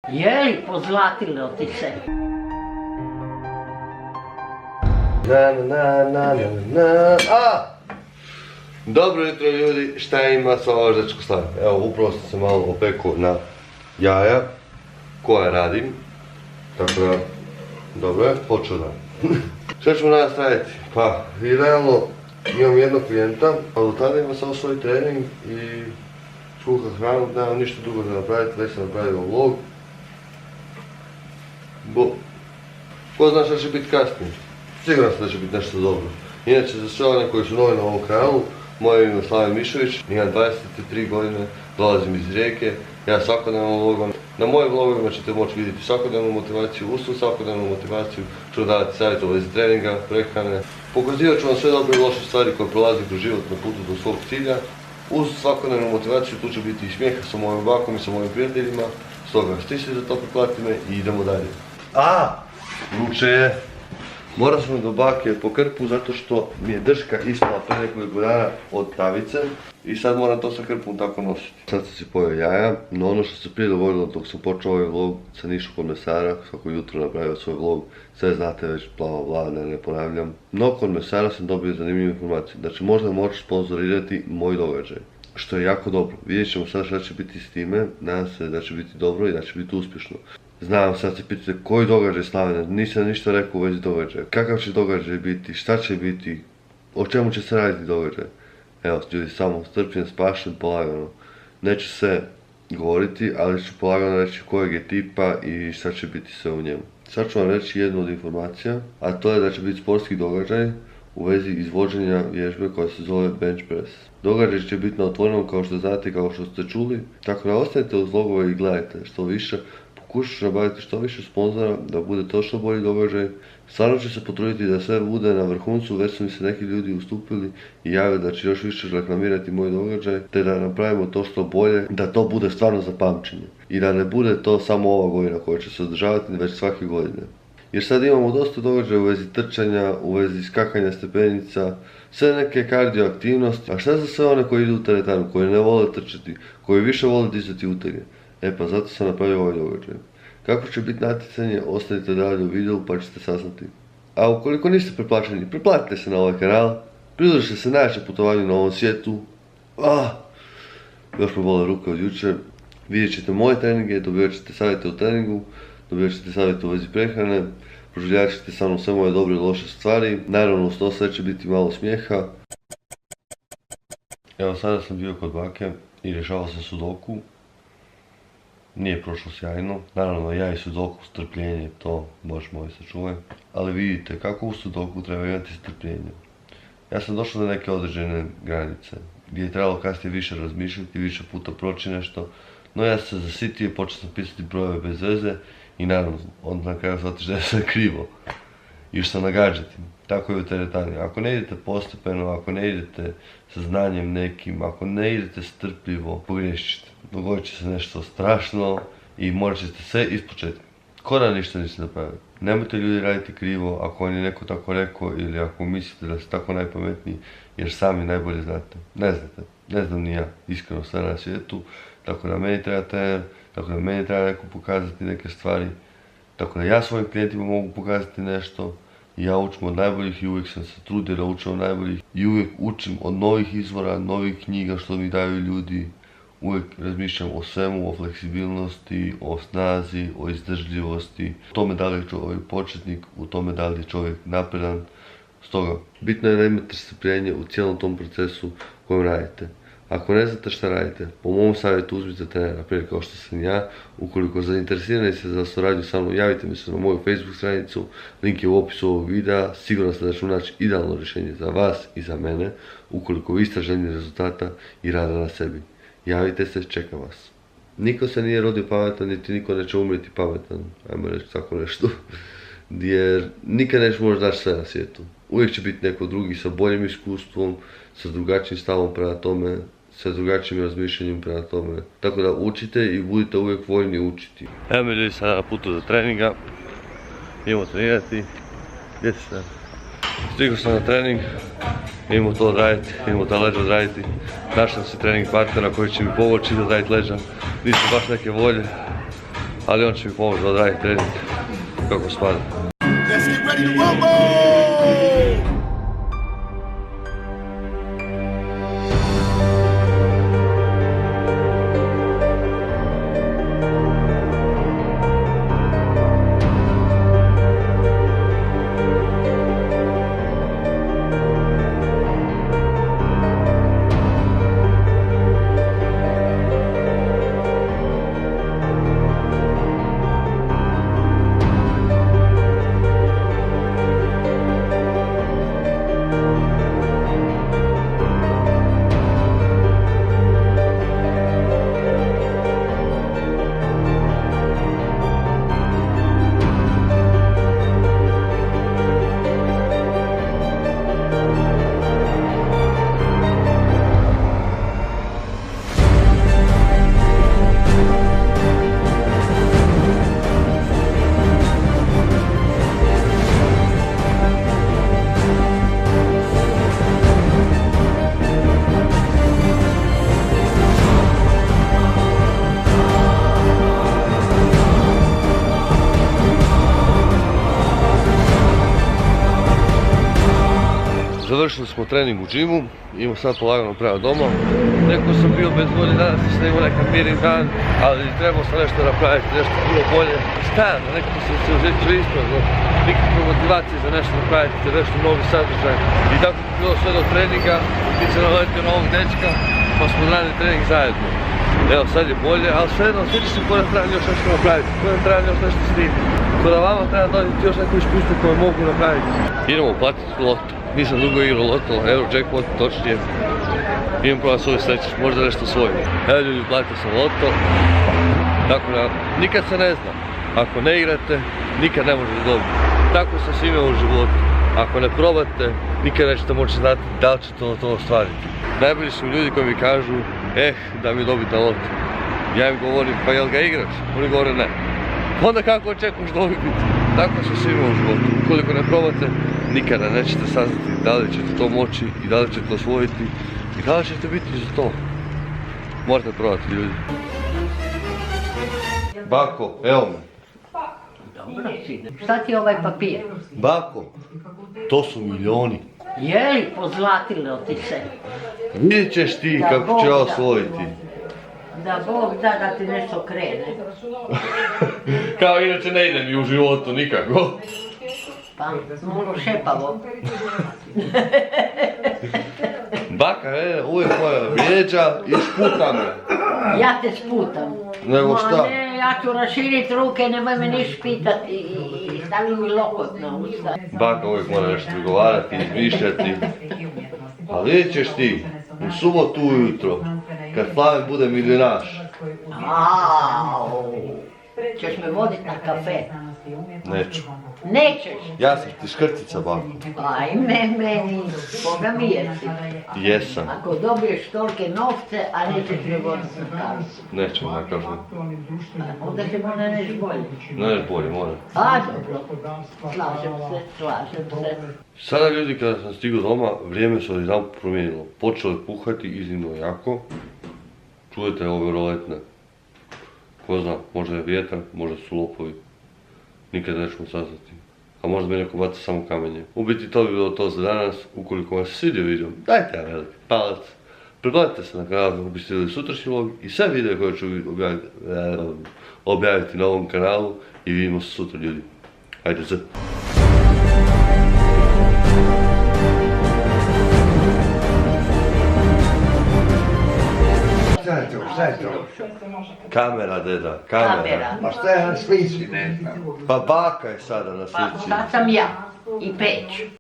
Jej, pozlatilo ti se. Dobro jutro ljudi, šta ima sva ova žečko slava? Evo, upravo sam se malo opekao na jaja koja radim. Tako da, dobro je, počeo dan. Šta ćemo danas raditi? Pa, i realno imam jednog klijenta, a do tada imam samo svoj trening i skuham hranu, nemam ništa drugo da napraviti, već sam napravio vlog. Ko zna šta će biti kasnije? Siguran sam da će biti nešto dobro. Inače, za sve one koji su novi na ovom kanalu, moje ime je Slaven Mišović, imam 23 godine, dolazim iz Rijeke, ja svakodnevno vlogam. Na mojim vlogovima ćete moći vidjeti svakodnevnu motivaciju, uz tu svakodnevnu motivaciju ću davati savjete u vezi treninga, prehrane. Pokazivat ću vam sve dobre i loše stvari koje prolazim kroz život na putu do svog cilja. Uz svakodnevnu motivaciju tu će biti i smijeha sa mojim bakom i sa mojim prijateljima. Stoga stisni za to, pretplati me i idemo dalje. Vruće je. Morao sam do bake po krpu zato što mi je drška ispala pre nekoliko dana od tavice i sad moram to sa krpom tako nositi. Sad sam si pojeo jaja, no ono što se prije dogodilo dok sam počeo ovaj vlog, sam išao kod mesara, svako jutro napravio svoj vlog, sve znate već, plava vlada, ne ponavljam. No kod mesara sam dobio zanimljivu informaciju, znači možda možeš sponzorirati moj događaj, što je jako dobro. Vidjet ćemo sad šta će biti s time, nadam se da će biti dobro i da će biti uspješno. Znam, sad se pitate koji događaj Slavene, nisam ništa rekao u vezi događaja, kakav će događaj biti, šta će biti, o čemu će se raditi događaj. Evo ljudi, samo strpljen, spašen, polagano. Neću sve govoriti, ali ću polagano reći kojeg je tipa i šta će biti sve u njemu. Sad ću vam reći jednu od informacija, a to je da će biti sportski događaj u vezi izvođenja vježbe koja se zove bench press. Događaj će biti na otvorenom kao što znate i kao što ste čuli, tako da ostanite uz vlogove i gledajte što više. Pokušat ću nabaviti što više sponzora, da bude to što bolji događaj. Stvarno ću se potruditi da sve bude na vrhuncu, već su mi se neki ljudi ustupili i javili da će još više reklamirati moj događaj, te da napravimo to što bolje, da to bude stvarno za pamćenje. I da ne bude to samo ova godina koja će se održavati, već svake godine. Jer sad imamo dosta događaja u vezi trčanja, u vezi skakanja stepenica, sve neke kardio aktivnosti, a šta za sve one koji idu u teretanu, koji ne vole trčati, koji više vole dizati utege? E pa zato sam napravio ovaj događaj. Kako će biti natjecanje, ostanite dalje u videu pa ćete saznati. A ukoliko niste pretplaćeni, pretplatite se na ovaj kanal, pridružite se najjačem putovanju na ovom svijetu. Još me bole ruke od jučer. Vidjet ćete moje treninge, dobivat ćete savjete o treningu, dobivat ćete savjete u vezi prehrane, proživljat ćete sa mnom sve moje dobre i loše stvari. Naravno uz to sve će biti malo smijeha. Evo sada sam bio kod bake i rješavao sam sudoku. Nije prošlo sjajno, naravno ja i sudoku strpljenje, to Bože moj sačuvaj, ali vidite kako u sudoku treba imati strpljenje. Ja sam došao do neke određene granice, gdje je trebalo kasnije više razmišljati, više puta proći nešto, no ja sam se zasitio i počeo sam pisati brojeve bez veze i naravno onda na kraju shvatiš da je sve krivo. Još sam nagađati, tako je u teretani. Ako ne idete postepeno, ako ne idete sa znanjem nekim, ako ne idete strpljivo, pogriješit ćete. Dogodit će se nešto strašno i morat ćete sve ispočetka. Ko da ništa niste napravili. Nemojte ljudi raditi krivo ako vam je neko tako rekao ili ako mislite da ste tako najpametniji jer sami najbolje znate. Ne znate, ne znam ni ja, iskreno sve na svijetu. Tako da meni treba trener, tako da meni treba neko pokazati neke stvari. Tako da ja svojim klijentima mogu pokazati nešto. Ja učim od najboljih i uvijek sam se trudio da učim od najboljih i uvijek učim od novih izvora, novih knjiga što mi daju ljudi. Uvijek razmišljam o svemu, o fleksibilnosti, o snazi, o izdržljivosti, o tome da li je čovjek početnik, u tome da li je čovjek napredan. Stoga, bitno je da imate strpljenje u cijelom tom procesu kojem radite. Ako ne znate šta radite, po mom savjetu uzmite trenera, prije kao što sam ja. Ukoliko zainteresirani ste za suradnju sa mnom, javite mi se na moju Facebook stranicu, link je u opisu ovog videa. Siguran sam da ću naći idealno rješenje za vas i za mene, ukoliko vi ste željni rezultata i rada na sebi. Javite se, čekam vas. Niko se nije rodio pametan, niti niko neće umreti pametan, ajmo reći tako nešto. Jer nikad neće možda daći sve na svijetu. Uvijek će biti neko drugi sa boljim iskustvom, sa drugačijim stavom prema tome, sa drugačijim razmišljanjem prema tome. Tako da učite i budite uvijek voljni učiti. Evo mi ljudi sada na putu za treninga. Idemo trenirati. Gdje si sad? Stigao sam na trening. Idemo to odraditi, idemo ta leđa odraditi. Našao sam si trening partnera koji će mi pomoći da odraditi leđa. Nisu baš neke volje. ali on će mi pomoći da odradim trening kako spada. Let's get ready to rumble! Završili smo trening u džimu, idemo sad polagano prema doma. Rekao sam bio bez volje danas da snimamo neka miran dan, ali trebao sam nešto napraviti, nešto bilo bolje. Stajano, nekako sam se osjećao isprazno, nikakve motivacije za nešto napraviti, za nešto novi sadržaj. I tako je bilo sve do treninga, ti se naletio na ovog dečka, pa smo radili trening zajedno. Evo sad je bolje, ali svejedno osjećam se kada trebam još nešto napraviti, kada trebam još nešto snimiti. Kada vama treba donijeti još neko iskustvo koje mogu napraviti. Idemo platiti loto. Nisam dugo igrao loto, Eurojackpot točnije. Idem probati svoj sreću, možda nešto svoje. Evo ljudi, platio sam loto. Tako da, nikad se ne zna. Ako ne igrate, nikad ne možete dobiti. Tako sa svime u životu. Ako ne probate, nikad nećete moći znati da li ćete to ostvariti. Najbolji su ljudi koji mi kažu, da mi dobiti na loto. Ja im govorim, pa jel ga igraš? Oni govore ne. Onda kako očekuješ dobiti? Tako sa svime u životu. Ukoliko ne probate, nikada nećete saznati da li ćete to moći i da li ćete osvojiti i da li ćete biti za to. Morate probati ljudi. Bako, evo me. Dobro, sine. Šta ti je ovaj papir? Bako, to su milioni. Je li pozlatilo ti se? Vidjet ćeš ti kako ću ja osvojiti. Da Bog da da ti nešto krene. Kao inače ne ide mi u životu nikako. Pa, malo šepavo. Baka, uvijek moja vrijeđa i šputa me. Ja te sputam. Nego šta? Ma ne, ja ću raširit ruke, nemoj me niš pitati i stavi mi lokot na usta. Baka uvijek mora nešto prigovarati, izmišljati. A vidjet ćeš ti, u subotu ujutro, kad Slaven bude milionaš. Au, ćeš me vodit na kafe? Neću. Nećeš? Ja sam ti škrtica, bako. Ajme meni, Boga mi jesi. Jesam. Ako dobiješ tolike novce, a nećeš me vodit na kafe. Nećemo na kafu. Onda će možda neš bolje. Ne, bolje, mora. A dobro, slažem se. Sada ljudi, kada sam stigao doma, vrijeme se odjedanput promijenilo. Počelo je puhati iznimno jako. Čujete ove roletne. Ko zna, možda je vjetar, možda su lopovi. Nikad nećemo saznati. A možda bi neko bacio samo kamenje. U biti to bi bilo to za danas. Ukoliko vam se svidio video, dajte jedan veliki palac. Pretplatite se na kanal kako biste vidjeli sutrašnji vlog i sve videe koje ću objaviti na ovom kanalu. I vidimo se sutra ljudi. Ajde z. Šta je to? Kamera, deda, kamera. Pa šta je na slici, ne znam. Pa baka je sada na Pa slici. sad sam ja i peć.